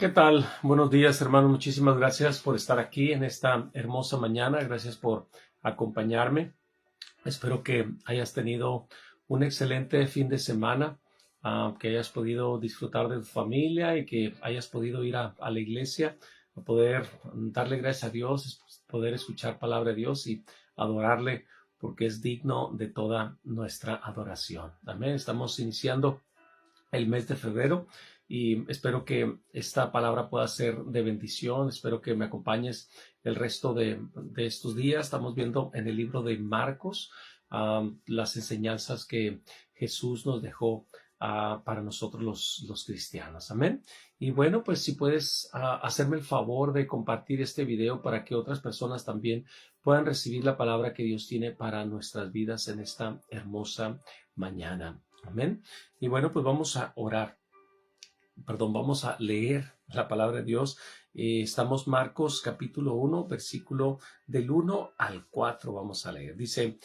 ¿Qué tal? Buenos días, hermano. Muchísimas gracias por estar aquí en esta hermosa mañana. Gracias por acompañarme. Espero que hayas tenido un excelente fin de semana, que hayas podido disfrutar de tu familia y que hayas podido ir a la iglesia a poder darle gracias a Dios, poder escuchar palabra de Dios y adorarle porque es digno de toda nuestra adoración. Amén. Estamos iniciando el mes de febrero y espero que esta palabra pueda ser de bendición. Espero que me acompañes el resto de estos días. Estamos viendo en el libro de Marcos las enseñanzas que Jesús nos dejó para nosotros los cristianos. Amén. Y bueno, pues si puedes hacerme el favor de compartir este video para que otras personas también puedan recibir la palabra que Dios tiene para nuestras vidas en esta hermosa mañana. Amén. Y bueno, pues vamos a orar. Vamos a leer la palabra de Dios. Estamos Marcos capítulo 1, versículo del 1 al 4. Vamos a leer. Dice,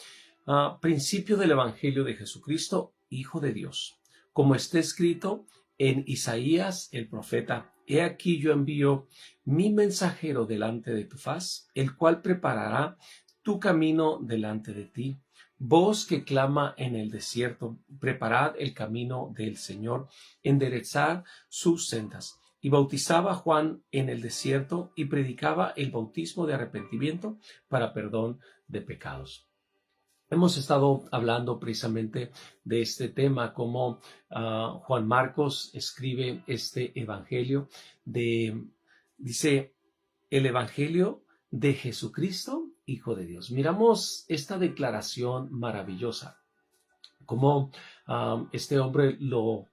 principio del Evangelio de Jesucristo, Hijo de Dios. Como está escrito en Isaías el profeta, he aquí yo envío mi mensajero delante de tu faz, el cual preparará tu camino delante de ti. Voz que clama en el desierto, preparad el camino del Señor, enderezad sus sendas. Y bautizaba Juan en el desierto y predicaba el bautismo de arrepentimiento para perdón de pecados. Hemos estado hablando precisamente de este tema, cómo Juan Marcos escribe este evangelio dice, el evangelio de Jesucristo, Hijo de Dios. Miramos esta declaración maravillosa, cómo este hombre lo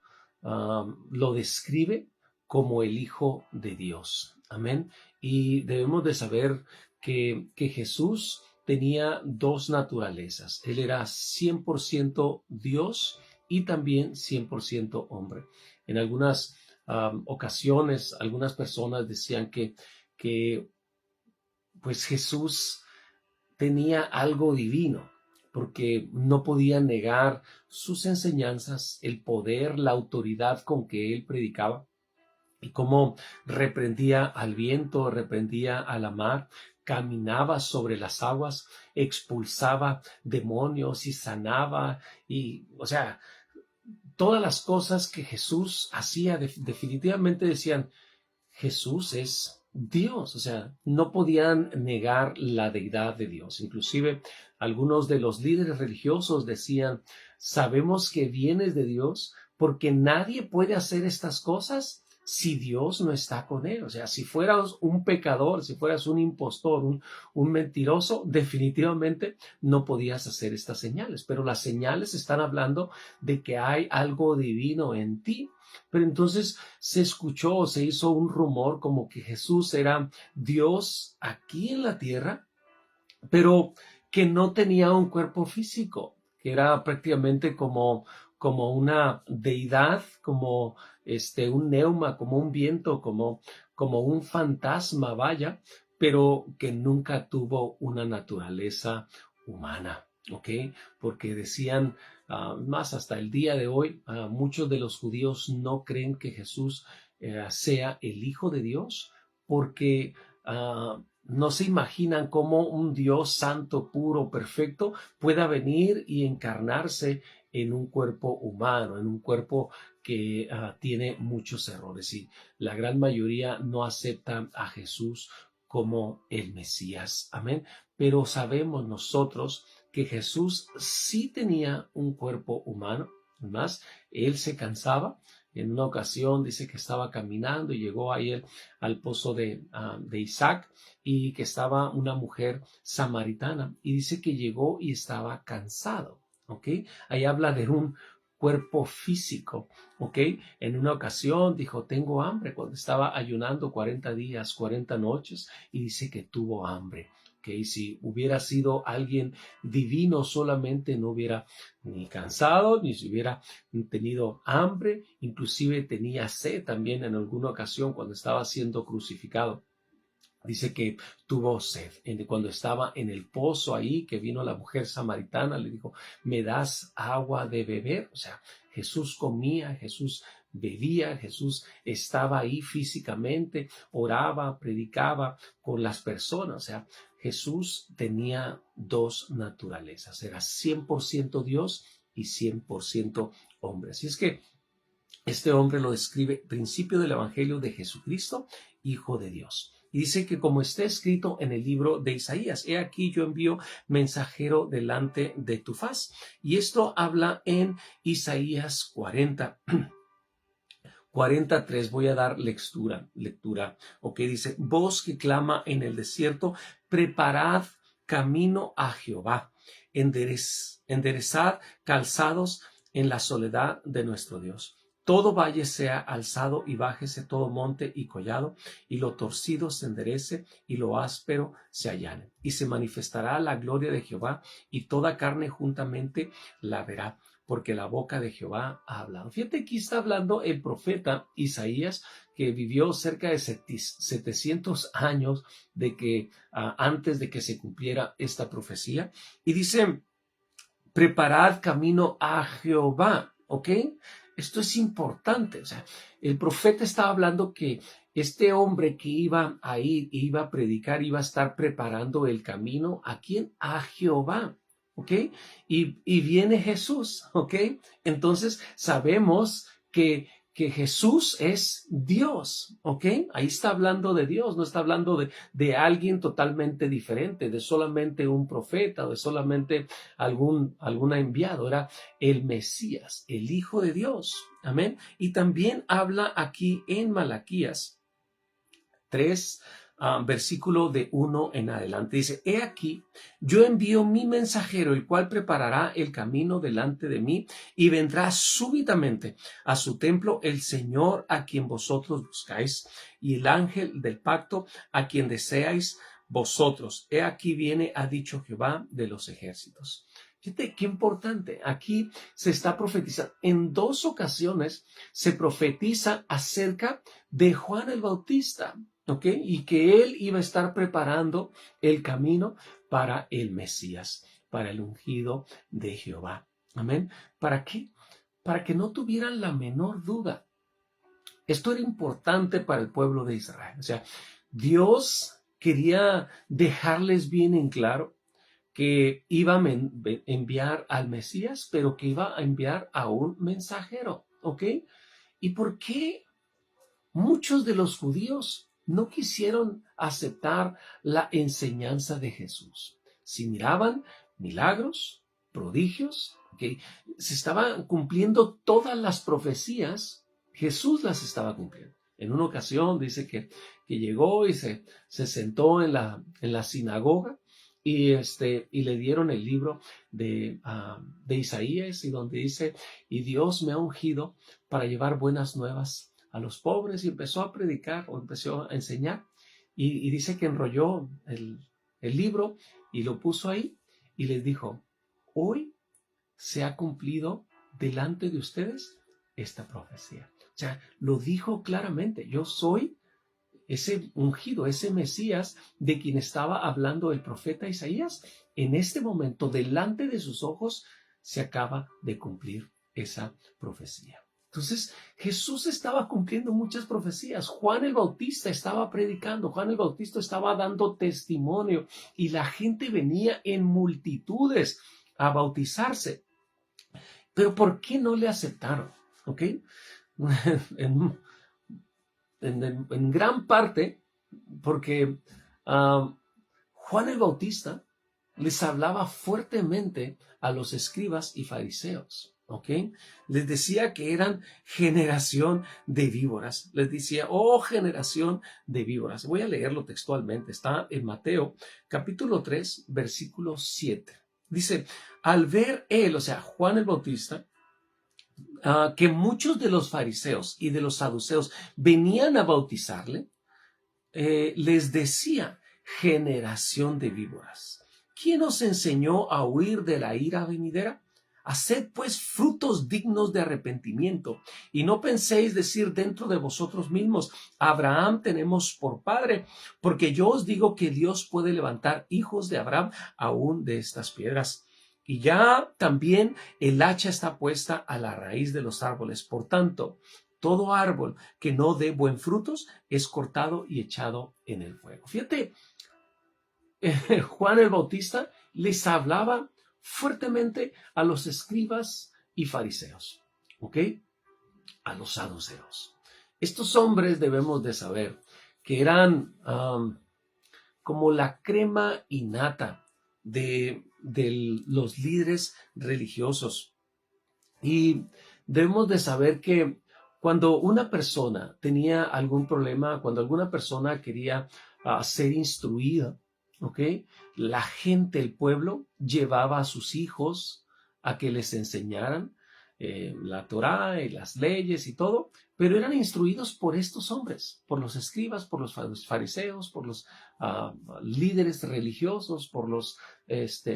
describe como el Hijo de Dios. Amén. Y debemos de saber que Jesús tenía dos naturalezas. Él era 100% Dios y también 100% hombre. En algunas ocasiones, algunas personas decían que pues Jesús tenía algo divino, porque no podía negar sus enseñanzas, el poder, la autoridad con que él predicaba, y cómo reprendía al viento, reprendía a la mar, caminaba sobre las aguas, expulsaba demonios y sanaba, y, o sea, todas las cosas que Jesús hacía definitivamente decían, Jesús es Dios, o sea, no podían negar la deidad de Dios. Inclusive algunos de los líderes religiosos decían, sabemos que vienes de Dios porque nadie puede hacer estas cosas si Dios no está con él. O sea, si fueras un pecador, si fueras un impostor, un mentiroso, definitivamente no podías hacer estas señales. Pero las señales están hablando de que hay algo divino en ti. Pero entonces se escuchó, se hizo un rumor como que Jesús era Dios aquí en la tierra, pero que no tenía un cuerpo físico, que era prácticamente como una deidad, como un neuma, como un viento, como un fantasma, vaya, pero que nunca tuvo una naturaleza humana, ¿ok? Porque decían, más hasta el día de hoy, muchos de los judíos no creen que Jesús sea el Hijo de Dios, porque no se imaginan cómo un Dios santo, puro, perfecto pueda venir y encarnarse en un cuerpo humano, en un cuerpo que tiene muchos errores. Y la gran mayoría no aceptan a Jesús como el Mesías. Amén. Pero sabemos nosotros que Jesús sí tenía un cuerpo humano. Además, él se cansaba. En una ocasión dice que estaba caminando y llegó ahí al pozo de Isaac, y que estaba una mujer samaritana, y dice que llegó y estaba cansado, ¿ok? Ahí habla de un cuerpo físico, ¿ok? En una ocasión dijo, tengo hambre, cuando estaba ayunando 40 días, 40 noches, y dice que tuvo hambre. Okay, si hubiera sido alguien divino, solamente no hubiera ni cansado, ni se hubiera tenido hambre, inclusive tenía sed también en alguna ocasión cuando estaba siendo crucificado. Dice que tuvo sed. Cuando estaba en el pozo ahí, que vino la mujer samaritana, le dijo, ¿me das agua de beber? O sea, Jesús comía, Jesús bebía, Jesús estaba ahí físicamente, oraba, predicaba con las personas. O sea, Jesús tenía dos naturalezas, era 100% Dios y 100% hombre. Así es que este hombre lo describe principio del Evangelio de Jesucristo, Hijo de Dios. Y dice que como está escrito en el libro de Isaías, he aquí yo envío mensajero delante de tu faz. Y esto habla en Isaías 43. Voy a dar lectura. Ok, dice, voz que clama en el desierto, preparad camino a Jehová, enderezad calzados en la soledad de nuestro Dios. Todo valle sea alzado y bájese todo monte y collado, y lo torcido se enderece y lo áspero se allane. Y se manifestará la gloria de Jehová, y toda carne juntamente la verá, porque la boca de Jehová ha hablado. Fíjate, aquí está hablando el profeta Isaías, que vivió cerca de 700 años antes de que se cumpliera esta profecía. Y dice, preparad camino a Jehová, ¿ok? Esto es importante. O sea, el profeta estaba hablando que este hombre que iba a ir, iba a predicar, iba a estar preparando el camino. ¿A quién? A Jehová. ¿Ok? Y viene Jesús, ¿ok? Entonces sabemos que Jesús es Dios, ¿ok? Ahí está hablando de Dios, no está hablando de alguien totalmente diferente, de solamente un profeta o de solamente algún enviado. Era el Mesías, el Hijo de Dios, amén. Y también habla aquí en Malaquías 3, versículo de 1 en adelante. Dice, he aquí, yo envío mi mensajero, el cual preparará el camino delante de mí, y vendrá súbitamente a su templo el Señor a quien vosotros buscáis, y el ángel del pacto a quien deseáis vosotros. He aquí viene, ha dicho Jehová de los ejércitos. Fíjate qué importante. Aquí se está profetizando. En 2 ocasiones se profetiza acerca de Juan el Bautista. ¿Ok? Y que él iba a estar preparando el camino para el Mesías, para el ungido de Jehová. Amén. ¿Para qué? Para que no tuvieran la menor duda. Esto era importante para el pueblo de Israel. O sea, Dios quería dejarles bien en claro que iba a enviar al Mesías, pero que iba a enviar a un mensajero. ¿Ok? ¿Y por qué muchos de los judíos no quisieron aceptar la enseñanza de Jesús? Si miraban milagros, prodigios, que se estaban cumpliendo todas las profecías, Jesús las estaba cumpliendo. En una ocasión dice que llegó y se sentó en la sinagoga y le dieron el libro de Isaías, y donde dice, y Dios me ha ungido para llevar buenas nuevas a los pobres, y empezó a predicar o empezó a enseñar, y dice que enrolló el libro y lo puso ahí y les dijo, hoy se ha cumplido delante de ustedes esta profecía. O sea, lo dijo claramente, yo soy ese ungido, ese Mesías de quien estaba hablando el profeta Isaías. En este momento, delante de sus ojos, se acaba de cumplir esa profecía. Entonces, Jesús estaba cumpliendo muchas profecías. Juan el Bautista estaba predicando, Juan el Bautista estaba dando testimonio, y la gente venía en multitudes a bautizarse. Pero ¿por qué no le aceptaron? ¿Ok? En gran parte porque Juan el Bautista les hablaba fuertemente a los escribas y fariseos, ¿ok? Les decía que eran generación de víboras. Les decía, oh, generación de víboras. Voy a leerlo textualmente. Está en Mateo, capítulo 3, versículo 7. Dice, al ver él, o sea, Juan el Bautista, que muchos de los fariseos y de los saduceos venían a bautizarle, les decía, generación de víboras, ¿quién os enseñó a huir de la ira venidera? Haced pues frutos dignos de arrepentimiento, y no penséis decir dentro de vosotros mismos, Abraham tenemos por padre, porque yo os digo que Dios puede levantar hijos de Abraham aún de estas piedras. Y ya también el hacha está puesta a la raíz de los árboles. Por tanto, todo árbol que no dé buen frutos es cortado y echado en el fuego. Fíjate, Juan el Bautista les hablaba fuertemente a los escribas y fariseos, ¿ok? A los saduceos. Estos hombres debemos de saber que eran como la crema innata de los líderes religiosos. Y debemos de saber que cuando una persona tenía algún problema, cuando alguna persona quería ser instruida, ¿ok? La gente, el pueblo, llevaba a sus hijos a que les enseñaran la Torá y las leyes y todo, pero eran instruidos por estos hombres, por los escribas, por los fariseos, por los líderes religiosos, por los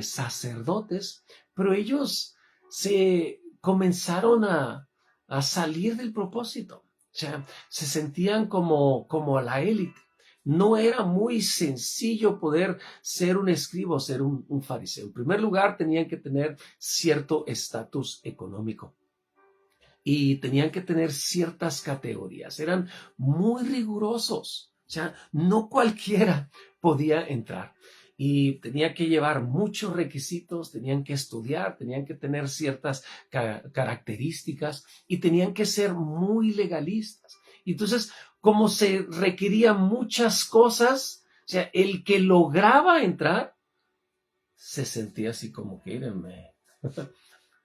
sacerdotes, pero ellos se comenzaron a salir del propósito, o sea, se sentían como la élite. No era muy sencillo poder ser un escriba o ser un fariseo. En primer lugar, tenían que tener cierto estatus económico y tenían que tener ciertas categorías. Eran muy rigurosos. O sea, no cualquiera podía entrar. Y tenía que llevar muchos requisitos, tenían que estudiar, tenían que tener ciertas características y tenían que ser muy legalistas. Entonces, como se requerían muchas cosas, o sea, el que lograba entrar se sentía así como que, mírenme,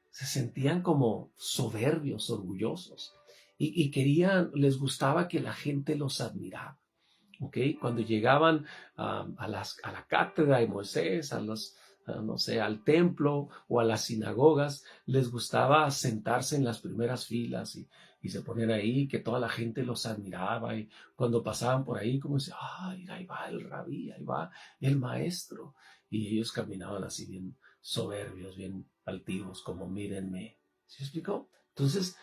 se sentían como soberbios, orgullosos y querían, les gustaba que la gente los admiraba. ¿Okay? Cuando llegaban a la cátedra de Moisés, no sé, al templo o a las sinagogas, les gustaba sentarse en las primeras filas y se ponían ahí, que toda la gente los admiraba. Y cuando pasaban por ahí, como decían, ¡ay, ahí va el rabí, ahí va el maestro! Y ellos caminaban así bien soberbios, bien altivos, como mírenme. ¿Se explicó? Entonces,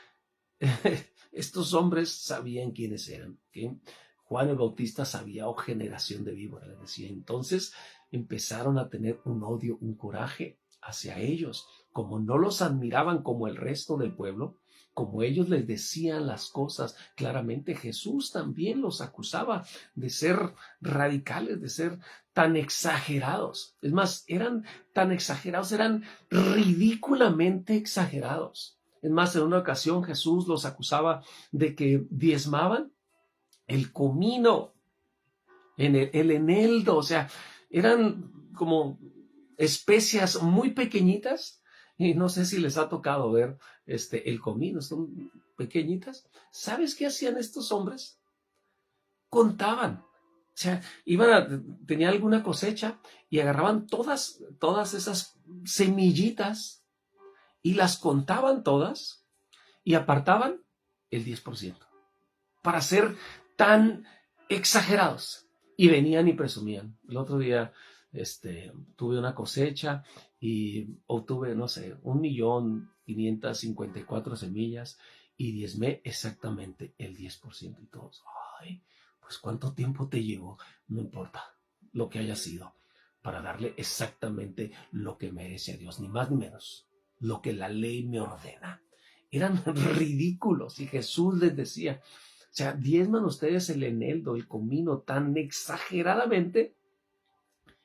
estos hombres sabían quiénes eran. ¿Okay? Juan el Bautista sabía, oh generación de víboras, le decía. Entonces empezaron a tener un odio, un coraje hacia ellos. Como no los admiraban como el resto del pueblo, como ellos les decían las cosas claramente, Jesús también los acusaba de ser radicales, de ser tan exagerados. Es más, eran tan exagerados, eran ridículamente exagerados. Es más, en una ocasión Jesús los acusaba de que diezmaban el comino, el eneldo, o sea, eran como especias muy pequeñitas, y no sé si les ha tocado ver el comino, son pequeñitas. ¿Sabes qué hacían estos hombres? Contaban. O sea, tenían alguna cosecha y agarraban todas esas semillitas y las contaban todas y apartaban el 10% para ser tan exagerados. Y venían y presumían. El otro día tuve una cosecha y obtuve, no sé, 1,554,000 semillas y diezmé exactamente el 10%. Y todos, ay, pues ¿cuánto tiempo te llevó? No importa lo que haya sido, para darle exactamente lo que merece a Dios, ni más ni menos, lo que la ley me ordena. Eran ridículos y Jesús les decía, o sea, diezman ustedes el eneldo, el comino tan exageradamente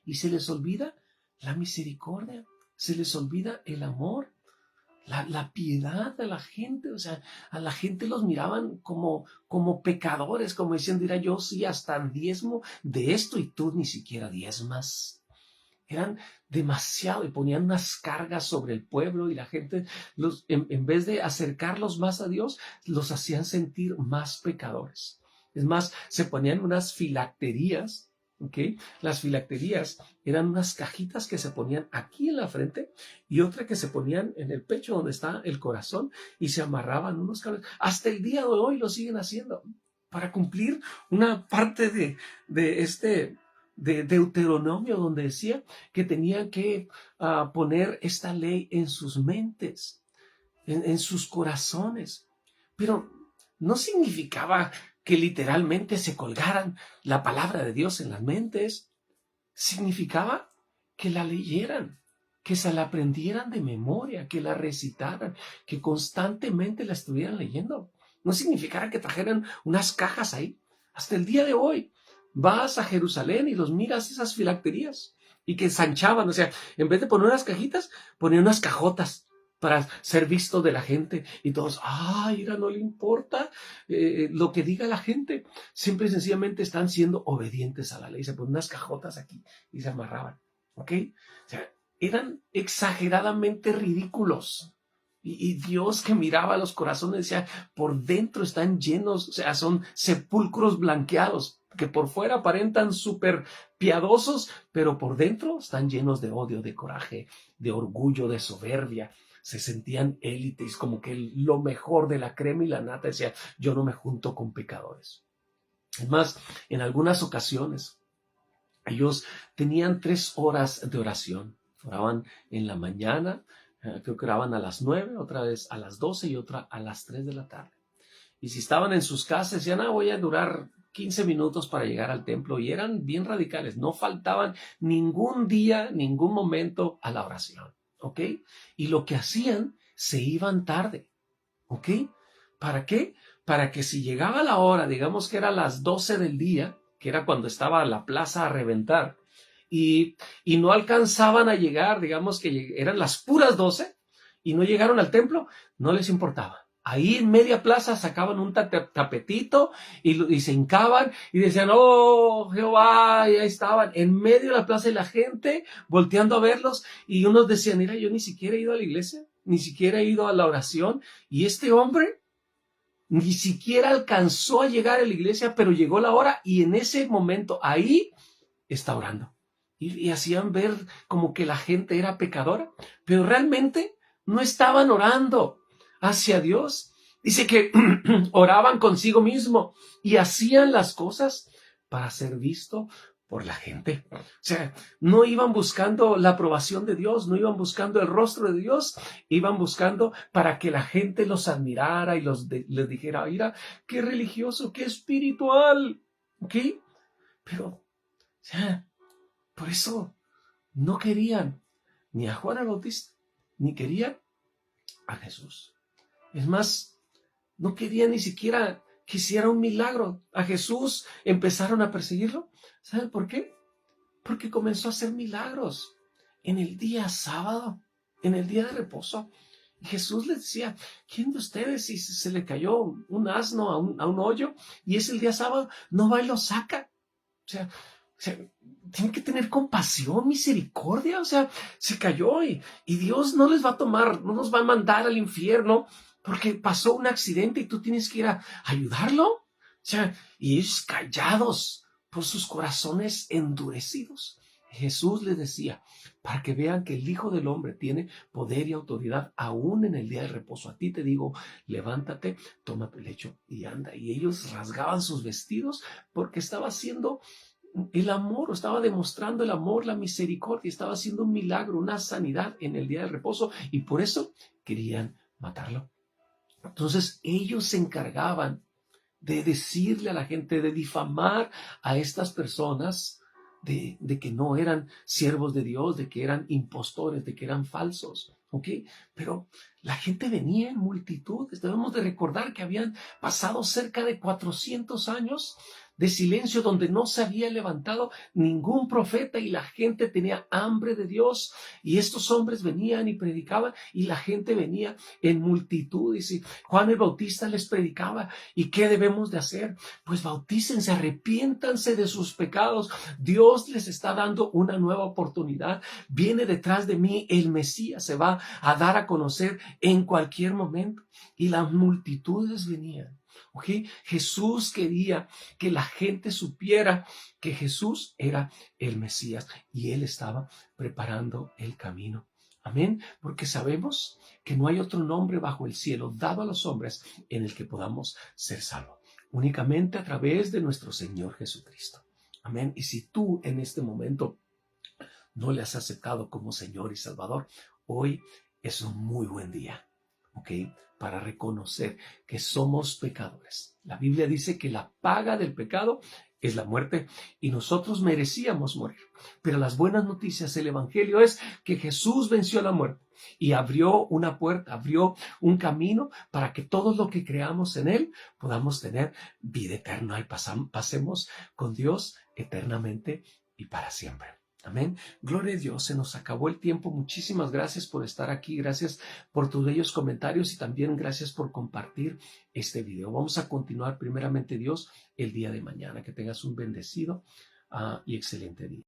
y se les olvida la misericordia, se les olvida el amor, la piedad a la gente. O sea, a la gente los miraban como pecadores, como diciendo, mira, yo sí hasta diezmo de esto y tú ni siquiera diezmas. Eran demasiado y ponían unas cargas sobre el pueblo y la gente, en vez de acercarlos más a Dios, los hacían sentir más pecadores. Es más, se ponían unas filacterías, ¿ok? Las filacterías eran unas cajitas que se ponían aquí en la frente y otra que se ponían en el pecho donde está el corazón y se amarraban unos cables. Hasta el día de hoy lo siguen haciendo para cumplir una parte de Deuteronomio, donde decía que tenían que poner esta ley en sus mentes, en sus corazones. Pero no significaba que literalmente se colgaran la palabra de Dios en las mentes. Significaba que la leyeran, que se la aprendieran de memoria, que la recitaran, que constantemente la estuvieran leyendo. no significara que trajeran unas cajas ahí. Hasta el día de hoy vas a Jerusalén y los miras esas filacterías y que ensanchaban, o sea, en vez de poner unas cajitas, ponían unas cajotas para ser visto de la gente y todos, mira, no le importa lo que diga la gente, simple y sencillamente están siendo obedientes a la ley, se ponen unas cajotas aquí y se amarraban, ¿ok? O sea, eran exageradamente ridículos. Y Dios, que miraba los corazones, decía, por dentro están llenos, o sea, son sepulcros blanqueados, que por fuera aparentan súper piadosos, pero por dentro están llenos de odio, de coraje, de orgullo, de soberbia. Se sentían élites, como que lo mejor de la crema y la nata. Decía, yo no me junto con pecadores. Es más, en algunas ocasiones, ellos tenían 3 horas de oración. Oraban en la mañana, creo que oraban a las 9, otra vez a las 12 y otra a las 3 de la tarde. Y si estaban en sus casas, decían, voy a durar 15 minutos para llegar al templo. Y eran bien radicales, no faltaban ningún día, ningún momento a la oración, ¿ok? Y lo que hacían, se iban tarde, ¿ok? ¿Para qué? Para que si llegaba la hora, digamos que era las 12 del día, que era cuando estaba la plaza a reventar, y no alcanzaban a llegar, digamos que eran las puras 12 y no llegaron al templo, no les importaba. Ahí en media plaza sacaban un tapetito y se hincaban y decían, oh Jehová, y ahí estaban en medio de la plaza y la gente volteando a verlos, y unos decían, mira, yo ni siquiera he ido a la iglesia, ni siquiera he ido a la oración, y este hombre ni siquiera alcanzó a llegar a la iglesia, pero llegó la hora y en ese momento ahí está orando. Y hacían ver como que la gente era pecadora, pero realmente no estaban orando hacia Dios. Dice que oraban consigo mismo y hacían las cosas para ser visto por la gente. O sea, no iban buscando la aprobación de Dios, no iban buscando el rostro de Dios, iban buscando para que la gente los admirara y les dijera, mira, qué religioso, qué espiritual, ¿ok? Pero, o sea, por eso no querían ni a Juan el Bautista, ni querían a Jesús. Es más, no querían ni siquiera que hiciera un milagro. A Jesús empezaron a perseguirlo. ¿Saben por qué? Porque comenzó a hacer milagros en el día sábado, en el día de reposo. Y Jesús les decía, ¿quién de ustedes, si se le cayó un asno a un hoyo y es el día sábado, no va y lo saca? O sea, tienen que tener compasión, misericordia. O sea, se cayó y Dios no les va a tomar, no nos va a mandar al infierno porque pasó un accidente y tú tienes que ir a ayudarlo. O sea, y ellos callados por sus corazones endurecidos. Jesús les decía, para que vean que el Hijo del Hombre tiene poder y autoridad aún en el día de reposo. A ti te digo, levántate, toma tu lecho y anda. Y ellos rasgaban sus vestidos porque estaba haciendo el amor, estaba demostrando el amor, la misericordia, estaba haciendo un milagro, una sanidad en el día del reposo, y por eso querían matarlo. Entonces ellos se encargaban de decirle a la gente, de difamar a estas personas de que no eran siervos de Dios, de que eran impostores, de que eran falsos. ¿Ok? Pero la gente venía en multitudes. Debemos de recordar que habían pasado cerca de 400 años de silencio donde no se había levantado ningún profeta y la gente tenía hambre de Dios, y estos hombres venían y predicaban y la gente venía en multitudes y Juan el Bautista les predicaba. ¿Y qué debemos de hacer? Pues bautícense, arrepiéntanse de sus pecados. Dios les está dando una nueva oportunidad. Viene detrás de mí el Mesías, se va a dar a conocer en cualquier momento. Y las multitudes venían. ¿Okay? Jesús quería que la gente supiera que Jesús era el Mesías y Él estaba preparando el camino. Amén, porque sabemos que no hay otro nombre bajo el cielo dado a los hombres en el que podamos ser salvos, únicamente a través de nuestro Señor Jesucristo. Amén. Y si tú en este momento no le has aceptado como Señor y Salvador, hoy es un muy buen día, ¿ok? Para reconocer que somos pecadores. La Biblia dice que la paga del pecado es la muerte, y nosotros merecíamos morir. Pero las buenas noticias del Evangelio es que Jesús venció la muerte y abrió una puerta, abrió un camino para que todos los que creamos en Él podamos tener vida eterna y pasemos con Dios eternamente y para siempre. Amén. Gloria a Dios, se nos acabó el tiempo. Muchísimas gracias por estar aquí. Gracias por tus bellos comentarios y también gracias por compartir este video. Vamos a continuar primeramente Dios el día de mañana. Que tengas un bendecido y excelente día.